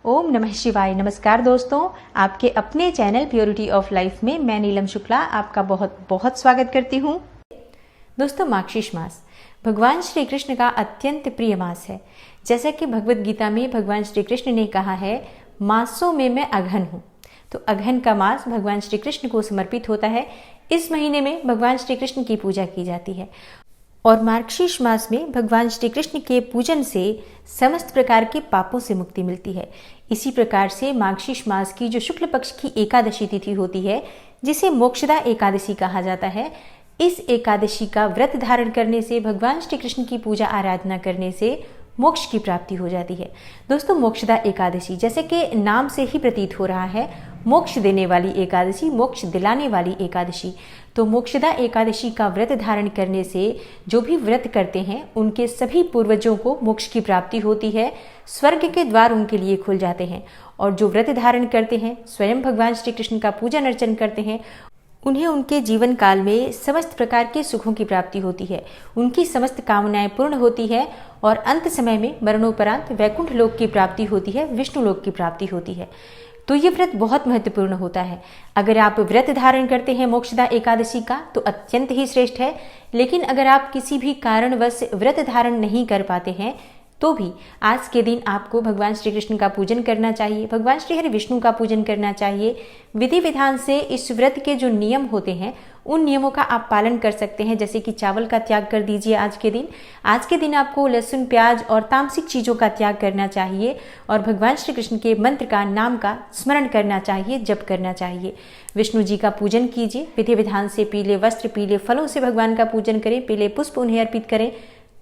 ओम नमः शिवाय। नमस्कार दोस्तों, आपके अपने चैनल प्योरिटी ऑफ लाइफ में मैं नीलम शुक्ला आपका बहुत बहुत स्वागत करती हूँ। दोस्तों, मार्गशीर्ष मास भगवान श्री कृष्ण का अत्यंत प्रिय मास है। जैसा कि भगवत गीता में भगवान श्री कृष्ण ने कहा है, मासों में मैं अघन हूँ। तो अघन का मास भगवान श्री कृष्ण को समर्पित होता है। इस महीने में भगवान श्री कृष्ण की पूजा की जाती है और मार्गशीर्ष मास में भगवान श्री कृष्ण के पूजन से समस्त प्रकार के पापों से मुक्ति मिलती है। इसी प्रकार से मार्गशीर्ष मास की जो शुक्ल पक्ष की एकादशी तिथि होती है, जिसे मोक्षदा एकादशी कहा जाता है, इस एकादशी का व्रत धारण करने से, भगवान श्री कृष्ण की पूजा आराधना करने से मोक्ष की प्राप्ति हो जाती है। दोस्तों, मोक्षदा एकादशी जैसे कि नाम से ही प्रतीत हो रहा है, मोक्ष देने वाली एकादशी, मोक्ष दिलाने वाली एकादशी। तो मोक्षदा एकादशी का व्रत धारण करने से जो भी व्रत करते हैं उनके सभी पूर्वजों को मोक्ष की प्राप्ति होती है, स्वर्ग के द्वार उनके लिए खुल जाते हैं। और जो व्रत धारण करते हैं, स्वयं भगवान श्री कृष्ण का पूजन अर्चन करते हैं, उन्हें उनके जीवन काल में समस्त प्रकार के सुखों की प्राप्ति होती है, उनकी समस्त कामनाएं पूर्ण होती है और अंत समय में मरणोपरांत वैकुंठ लोक की प्राप्ति होती है, विष्णु लोक की प्राप्ति होती है। तो ये व्रत बहुत महत्वपूर्ण होता है। अगर आप व्रत धारण करते हैं मोक्षदा एकादशी का तो अत्यंत ही श्रेष्ठ है, लेकिन अगर आप किसी भी कारणवश व्रत धारण नहीं कर पाते हैं तो भी आज के दिन आपको भगवान श्री कृष्ण का पूजन करना चाहिए, भगवान श्री हरि विष्णु का पूजन करना चाहिए। विधि विधान से इस व्रत के जो नियम होते हैं उन नियमों का आप पालन कर सकते हैं। जैसे कि चावल का त्याग कर दीजिए आज के दिन। आज के दिन आपको लहसुन, प्याज और तामसिक चीज़ों का त्याग करना चाहिए और भगवान श्री कृष्ण के मंत्र का, नाम का स्मरण करना चाहिए, जप करना चाहिए। विष्णु जी का पूजन कीजिए विधि विधान से। पीले वस्त्र, पीले फलों से भगवान का पूजन करें, पीले पुष्प उन्हें अर्पित करें,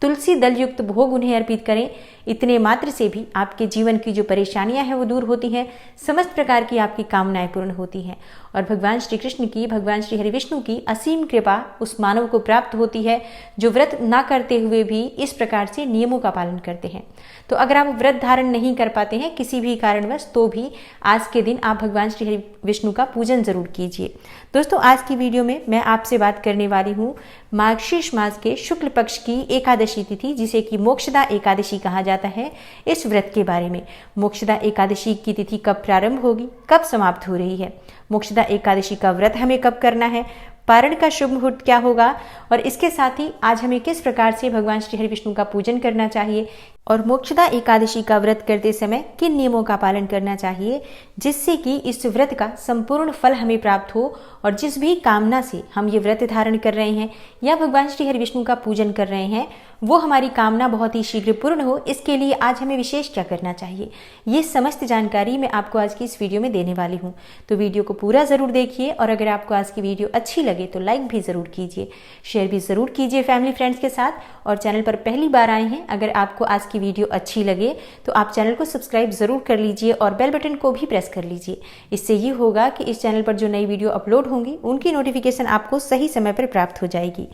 तुलसी दल युक्त भोग उन्हें अर्पित करें। इतने मात्र से भी आपके जीवन की जो परेशानियां हैं वो दूर होती हैं, समस्त प्रकार की आपकी कामनाएं पूर्ण होती हैं और भगवान श्री कृष्ण की, भगवान श्री हरि विष्णु की असीम कृपा उस मानव को प्राप्त होती है जो व्रत ना करते हुए भी इस प्रकार से नियमों का पालन करते हैं। तो अगर आप व्रत धारण नहीं कर पाते हैं किसी भी कारणवश, तो भी आज के दिन आप भगवान श्री हरि विष्णु का पूजन जरूर कीजिए। दोस्तों, आज की वीडियो में मैं आपसे बात करने वाली हूँ मार्गशीर्ष मास के शुक्ल पक्ष की एकादशी तिथि, जिसे कि मोक्षदा एकादशी कहा जाता है, इस व्रत के बारे में। मोक्षदा एकादशी की तिथि कब प्रारंभ होगी, कब समाप्त हो रही है, मोक्षदा एकादशी का व्रत हमें कब करना है, पारण का शुभ मुहूर्त क्या होगा और इसके साथ ही आज हमें किस प्रकार से भगवान श्री हरि विष्णु का पूजन करना चाहिए और मोक्षदा एकादशी का व्रत करते समय किन नियमों का पालन करना चाहिए, जिससे कि इस व्रत का संपूर्ण फल हमें प्राप्त हो और जिस भी कामना से हम ये व्रत धारण कर रहे हैं या भगवान श्री हरि विष्णु का पूजन कर रहे हैं, वो हमारी कामना बहुत ही शीघ्र पूर्ण हो। इसके लिए आज हमें विशेष क्या करना चाहिए, ये समस्त जानकारी मैं आपको आज की इस वीडियो में देने वाली हूँ। तो वीडियो को पूरा जरूर देखिए और अगर आपको आज की वीडियो अच्छी लगे तो लाइक भी जरूर कीजिए, शेयर भी जरूर कीजिए फैमिली फ्रेंड्स के साथ। और चैनल पर पहली बार आए हैं, अगर आपको आज की वीडियो अच्छी लगे तो आप चैनल को सब्सक्राइब जरूर कर लीजिए और बेल बटन को भी प्रेस कर लीजिए। इससे ये होगा कि इस चैनल पर जो नई वीडियो अपलोड होंगी उनकी नोटिफिकेशन आपको सही समय पर प्राप्त हो जाएगी।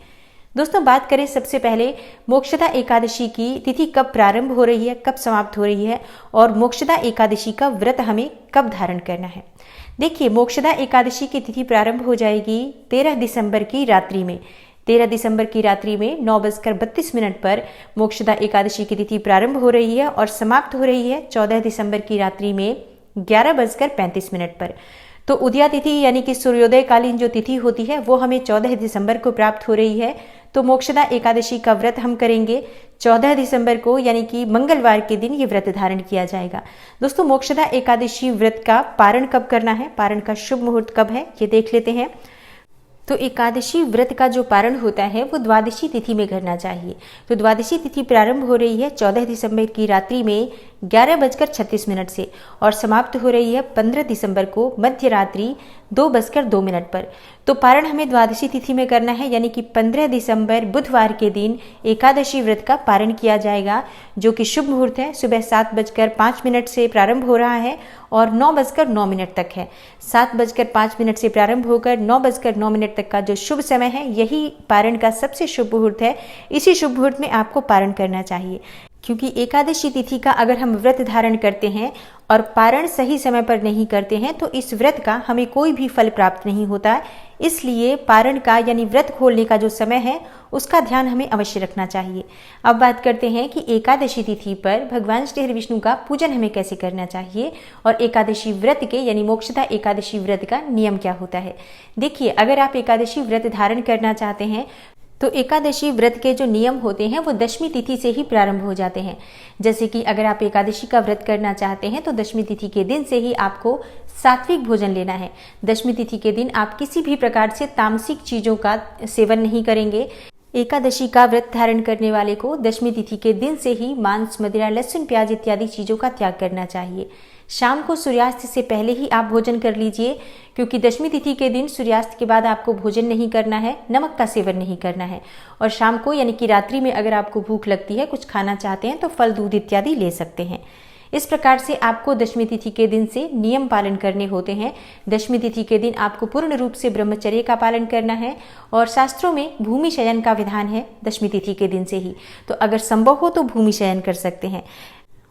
दोस्तों, बात करें सबसे पहले मोक्षदा एकादशी की तिथि कब प्रारंभ हो रही है, कब समाप्त हो रही है और मोक्षदा एकादशी का व्रत हमें कब धारण करना है। देखिए, मोक्षदा एकादशी की तिथि प्रारंभ हो जाएगी 13 दिसंबर की रात्रि में। 13 दिसंबर की रात्रि में 9:32 पर मोक्षदा एकादशी की तिथि प्रारंभ हो रही है और समाप्त हो रही है 14 दिसंबर की रात्रि में 11:35 पर। तो उदया तिथि यानी कि सूर्योदय कालीन जो तिथि होती है वो हमें 14 दिसंबर को प्राप्त हो रही है। तो मोक्षदा एकादशी का व्रत हम करेंगे 14 दिसंबर को, यानी कि मंगलवार के दिन ये व्रत धारण किया जाएगा। दोस्तों, मोक्षदा एकादशी व्रत का पारण कब करना है, पारण का शुभ मुहूर्त कब है, ये देख लेते हैं। तो एकादशी व्रत का जो पारण होता है वो द्वादशी तिथि में करना चाहिए। तो द्वादशी तिथि प्रारंभ हो रही है 14 दिसंबर की रात्रि में 11:36 से और समाप्त हो रही है 15 दिसंबर को मध्य रात्रि 2:02 पर। तो पारण हमें द्वादशी तिथि में करना है, यानी कि 15 दिसंबर बुधवार के दिन एकादशी व्रत का पारण किया जाएगा, जो कि शुभ मुहूर्त है। सुबह 7:05 से प्रारंभ हो रहा है और 9:09 तक है। 7:05 से प्रारंभ होकर 9:09 तक का जो शुभ समय है, यही पारण का सबसे शुभ मुहूर्त है। इसी शुभ मुहूर्त में आपको पारण करना चाहिए। क्योंकि एकादशी तिथि का अगर हम व्रत धारण करते हैं और पारण सही समय पर नहीं करते हैं तो इस व्रत का हमें कोई भी फल प्राप्त नहीं होता है। इसलिए पारण का यानी व्रत खोलने का जो समय है उसका ध्यान हमें अवश्य रखना चाहिए। अब बात करते हैं कि एकादशी तिथि पर भगवान श्री हरि विष्णु का पूजन हमें कैसे करना चाहिए और एकादशी व्रत के यानी मोक्षदा एकादशी व्रत का नियम क्या होता है। देखिए, अगर आप एकादशी व्रत धारण करना चाहते हैं तो एकादशी व्रत के जो नियम होते हैं वो दशमी तिथि से ही प्रारंभ हो जाते हैं। जैसे कि अगर आप एकादशी का व्रत करना चाहते हैं तो दशमी तिथि के दिन से ही आपको सात्विक भोजन लेना है। दशमी तिथि के दिन आप किसी भी प्रकार से तामसिक चीजों का सेवन नहीं करेंगे। एकादशी का व्रत धारण करने वाले को दशमी तिथि के दिन से ही मांस, मदिरा, लहसुन, प्याज इत्यादि चीजों का त्याग करना चाहिए। शाम को सूर्यास्त से पहले ही आप भोजन कर लीजिए, क्योंकि दशमी तिथि के दिन सूर्यास्त के बाद आपको भोजन नहीं करना है, नमक का सेवन नहीं करना है। और शाम को यानी कि रात्रि में अगर आपको भूख लगती है, कुछ खाना चाहते हैं तो फल, दूध इत्यादि ले सकते हैं। इस प्रकार से आपको दशमी तिथि के दिन से नियम पालन करने होते हैं। दशमी तिथि के दिन आपको पूर्ण रूप से ब्रह्मचर्य का पालन करना है और शास्त्रों में भूमि शयन का विधान है दशमी तिथि के दिन से ही। तो अगर संभव हो तो भूमि शयन कर सकते हैं।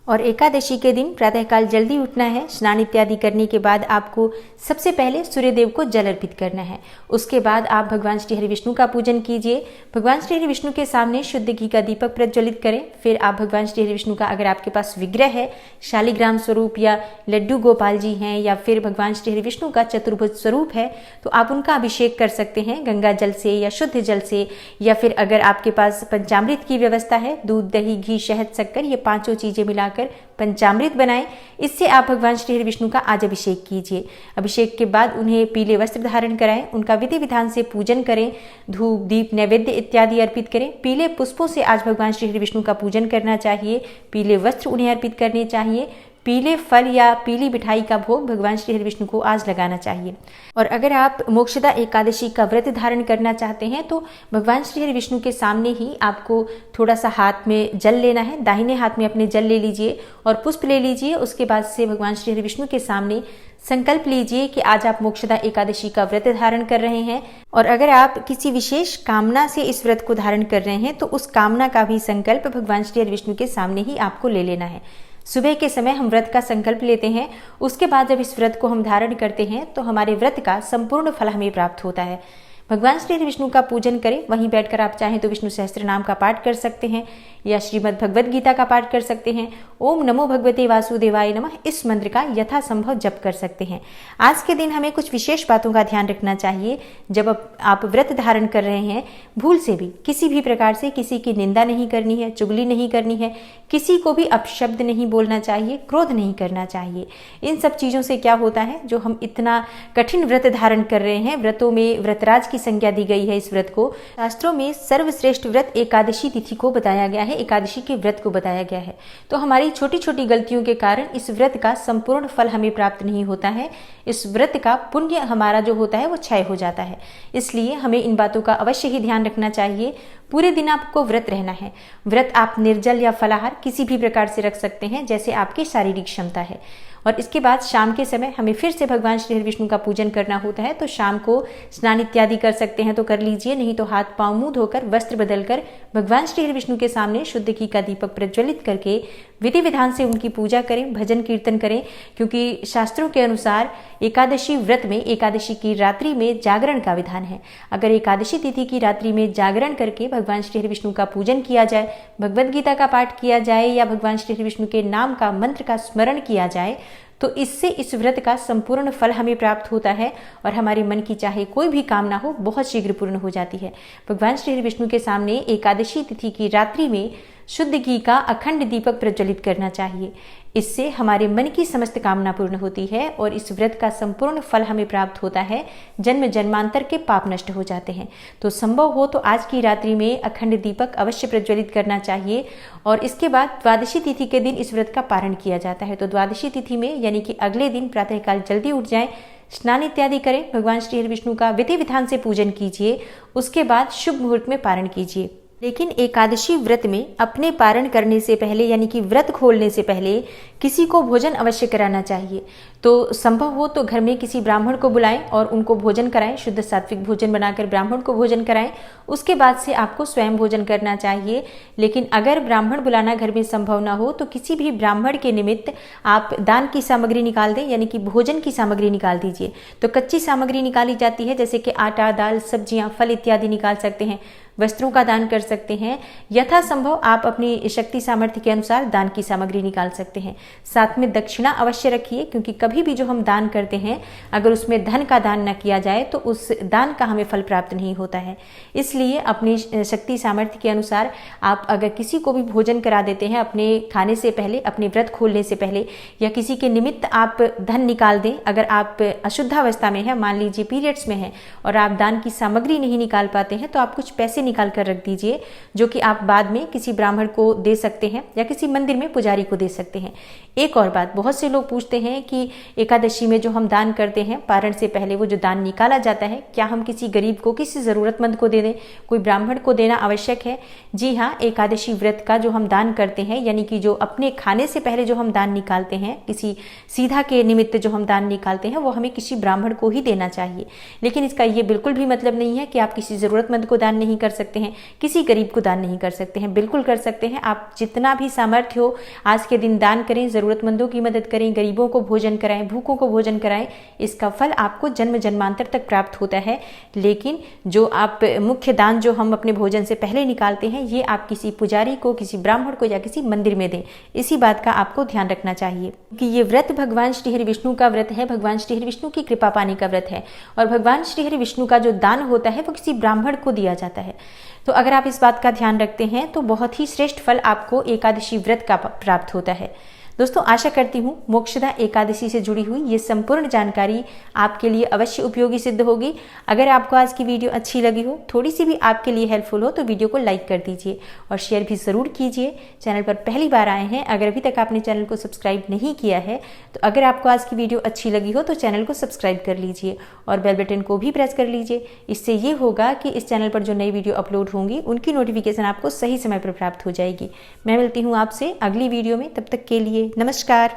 और एकादशी के दिन प्रातःकाल जल्दी उठना है। स्नान इत्यादि करने के बाद आपको सबसे पहले सूर्यदेव को जल अर्पित करना है। उसके बाद आप भगवान श्री हरि विष्णु का पूजन कीजिए। भगवान श्री हरि विष्णु के सामने शुद्ध घी का दीपक प्रज्वलित करें। फिर आप भगवान श्री हरि विष्णु का, अगर आपके पास विग्रह है, शालिग्राम स्वरूप या लड्डू गोपाल जी हैं या फिर भगवान श्री हरि विष्णु का चतुर्भुज स्वरूप है, तो आप उनका अभिषेक कर सकते हैं गंगा जल से या शुद्ध जल से, या फिर अगर आपके पास पंचामृत की व्यवस्था है, दूध, दही, घी, शहद, शक्कर, ये पांचों चीजें मिलाकर पंचामृत बनाएं। इससे आप भगवान श्री हरि विष्णु का आज अभिषेक कीजिए। अभिषेक के बाद उन्हें पीले वस्त्र धारण कराएं, उनका विधि विधान से पूजन करें, धूप, दीप, नैवेद्य इत्यादि अर्पित करें। पीले पुष्पों से आज भगवान श्री हरि विष्णु का पूजन करना चाहिए। पीले वस्त्र उन्हें अर्पित करने चाहिए। पीले फल या पीली मिठाई का भोग भगवान श्री हरि विष्णु को आज लगाना चाहिए। और अगर आप मोक्षदा एकादशी का व्रत धारण करना चाहते हैं तो भगवान श्री हरि विष्णु के सामने ही आपको थोड़ा सा हाथ में जल लेना है। दाहिने हाथ में अपने जल ले लीजिए और पुष्प ले लीजिए। उसके बाद से भगवान श्री हरि विष्णु के सामने संकल्प लीजिए कि आज आप मोक्षदा एकादशी का व्रत धारण कर रहे हैं। और अगर आप किसी विशेष कामना से इस व्रत को धारण कर रहे हैं तो उस कामना का भी संकल्प भगवान श्री हरि विष्णु के सामने ही आपको ले लेना है। सुबह के समय हम व्रत का संकल्प लेते हैं। उसके बाद जब इस व्रत को हम धारण करते हैं तो हमारे व्रत का संपूर्ण फल हमें प्राप्त होता है। भगवान श्री हरि विष्णु का पूजन करें। वहीं बैठकर आप चाहें तो विष्णु सहस्त्र नाम का पाठ कर सकते हैं या श्रीमद् भगवद गीता का पाठ कर सकते हैं। ओम नमो भगवते वासुदेवाय नमः, इस मंत्र का यथासंभव जप कर सकते हैं। आज के दिन हमें कुछ विशेष बातों का ध्यान रखना चाहिए। जब आप व्रत धारण कर रहे हैं, भूल से भी किसी भी प्रकार से किसी की निंदा नहीं करनी है, चुगली नहीं करनी है, किसी को भी अपशब्द नहीं बोलना चाहिए, क्रोध नहीं करना चाहिए। इन सब चीज़ों से क्या होता है, जो हम इतना कठिन व्रत धारण कर रहे हैं, व्रतों में व्रतराज की संज्ञा दी गई है। इस व्रत को शास्त्रों में सर्वश्रेष्ठ व्रत एकादशी तिथि को बताया गया है, एकादशी के व्रत को बताया गया है। तो हमारी छोटी छोटी गलतियों के कारण इस व्रत का संपूर्ण फल हमें प्राप्त नहीं होता है। इस व्रत का पुण्य हमारा जो होता है वो क्षय हो जाता है। इसलिए हमें इन बातों का अवश्य ही ध्यान रखना चाहिए। पूरे दिन आपको व्रत रहना है। व्रत आप निर्जल या फलाहार किसी भी प्रकार से रख सकते हैं, जैसे आपकी शारीरिक क्षमता है। और इसके बाद शाम के समय हमें फिर से भगवान श्री हरि विष्णु का पूजन करना होता है। तो शाम को स्नान इत्यादि कर सकते हैं तो कर लीजिए, नहीं तो हाथ पांव मुंह धोकर वस्त्र बदलकर भगवान श्री हरि विष्णु के सामने शुद्ध घी का दीपक प्रज्वलित करके विधि विधान से उनकी पूजा करें, भजन कीर्तन करें। क्योंकि शास्त्रों के अनुसार एकादशी व्रत में एकादशी की रात्रि में जागरण का विधान है। अगर एकादशी तिथि की रात्रि में जागरण करके भगवान श्री हरि विष्णु का पूजन किया जाए, भगवद गीता का पाठ किया जाए या भगवान श्री हरि विष्णु के नाम का मंत्र का स्मरण किया जाए, तो इससे इस व्रत का संपूर्ण फल हमें प्राप्त होता है और हमारे मन की चाहे कोई भी कामना हो बहुत शीघ्र पूर्ण हो जाती है। भगवान श्री हरि विष्णु के सामने एकादशी तिथि की रात्रि में शुद्ध घी का अखंड दीपक प्रज्वलित करना चाहिए। इससे हमारे मन की समस्त कामना पूर्ण होती है और इस व्रत का संपूर्ण फल हमें प्राप्त होता है। जन्म जन्मांतर के पाप नष्ट हो जाते हैं। तो संभव हो तो आज की रात्रि में अखंड दीपक अवश्य प्रज्वलित करना चाहिए। और इसके बाद द्वादशी तिथि के दिन इस व्रत का पारण किया जाता है। तो द्वादशी तिथि में यानी कि अगले दिन प्रातःकाल जल्दी उठ जाएं, स्नान इत्यादि करें, भगवान श्री हरि विष्णु का विधि विधान से पूजन कीजिए। उसके बाद शुभ मुहूर्त में पारण कीजिए। लेकिन एकादशी व्रत में अपने पारण करने से पहले यानी कि व्रत खोलने से पहले किसी को भोजन अवश्य कराना चाहिए। तो संभव हो तो घर में किसी ब्राह्मण को बुलाएं और उनको भोजन कराएं, शुद्ध सात्विक भोजन बनाकर ब्राह्मण को भोजन कराएं। उसके बाद से आपको स्वयं भोजन करना चाहिए। लेकिन अगर ब्राह्मण बुलाना घर में संभव ना हो तो किसी भी ब्राह्मण के निमित्त आप दान की सामग्री निकाल दें, यानी कि भोजन की सामग्री निकाल दीजिए। तो कच्ची सामग्री निकाली जाती है, जैसे कि आटा, दाल, सब्जियां, फल इत्यादि निकाल सकते हैं, वस्त्रों का दान कर सकते हैं। यथासंभव आप अपनी शक्ति सामर्थ्य के अनुसार दान की सामग्री निकाल सकते हैं। साथ में दक्षिणा अवश्य रखिए, क्योंकि कभी भी जो हम दान करते हैं अगर उसमें धन का दान न किया जाए तो उस दान का हमें फल प्राप्त नहीं होता है। इसलिए अपनी शक्ति सामर्थ्य के अनुसार आप अगर किसी को भी भोजन करा देते हैं अपने खाने से पहले, अपने व्रत खोलने से पहले, या किसी के निमित्त आप धन निकाल दें, अगर आप अशुद्धावस्था में है, मान लीजिए पीरियड्स में है और आप दान की सामग्री नहीं निकाल पाते हैं, तो आप कुछ पैसे निकाल कर रख दीजिए, जो कि आप बाद में किसी ब्राह्मण को दे सकते हैं या किसी मंदिर में पुजारी को दे सकते हैं। एक और बात, बहुत से लोग पूछते हैं कि एकादशी में जो हम दान करते हैं पारण से पहले, वो जो दान निकाला जाता है, क्या हम किसी गरीब को, किसी जरूरतमंद को दे दें, कोई ब्राह्मण को देना आवश्यक है? जी हाँ, एकादशी व्रत का जो हम दान करते हैं, यानी कि जो अपने खाने से पहले जो हम दान निकालते हैं, किसी सीधा के निमित्त जो हम दान निकालते हैं, वो हमें किसी ब्राह्मण को ही देना चाहिए। लेकिन इसका ये बिल्कुल भी मतलब नहीं है कि आप किसी जरूरतमंद को दान नहीं कर सकते हैं, किसी गरीब को दान नहीं कर सकते हैं। बिल्कुल कर सकते हैं। आप जितना भी सामर्थ्य हो आज के दिन दान करें, जरूरतमंदों की मदद करें, गरीबों को भोजन कराएं, भूखों को भोजन कराएं। इसका फल आपको जन्म जन्मांतर तक प्राप्त होता है। लेकिन जो आप मुख्य दान जो हम अपने भोजन से पहले निकालते हैं, ये आप किसी पुजारी को, किसी ब्राह्मण को या किसी मंदिर में दें। इसी बात का आपको ध्यान रखना चाहिए कि ये व्रत भगवान श्री हरि विष्णु का व्रत है, भगवान श्री हरि विष्णु की कृपा पाने का व्रत है। और भगवान श्री हरि विष्णु का जो दान होता है वो किसी ब्राह्मण को दिया जाता है। तो अगर आप इस बात का ध्यान रखते हैं तो बहुत ही श्रेष्ठ फल आपको एकादशी व्रत का प्राप्त होता है। दोस्तों, आशा करती हूँ मोक्षदा एकादशी से जुड़ी हुई ये संपूर्ण जानकारी आपके लिए अवश्य उपयोगी सिद्ध होगी। अगर आपको आज की वीडियो अच्छी लगी हो, थोड़ी सी भी आपके लिए हेल्पफुल हो, तो वीडियो को लाइक कर दीजिए और शेयर भी ज़रूर कीजिए। चैनल पर पहली बार आए हैं, अगर अभी तक आपने चैनल को सब्सक्राइब नहीं किया है, तो अगर आपको आज की वीडियो अच्छी लगी हो तो चैनल को सब्सक्राइब कर लीजिए और बेल बटन को भी प्रेस कर लीजिए। इससे ये होगा कि इस चैनल पर जो नई वीडियो अपलोड होंगी उनकी नोटिफिकेशन आपको सही समय पर प्राप्त हो जाएगी। मैं मिलती हूँ आपसे अगली वीडियो में, तब तक के लिए नमस्कार।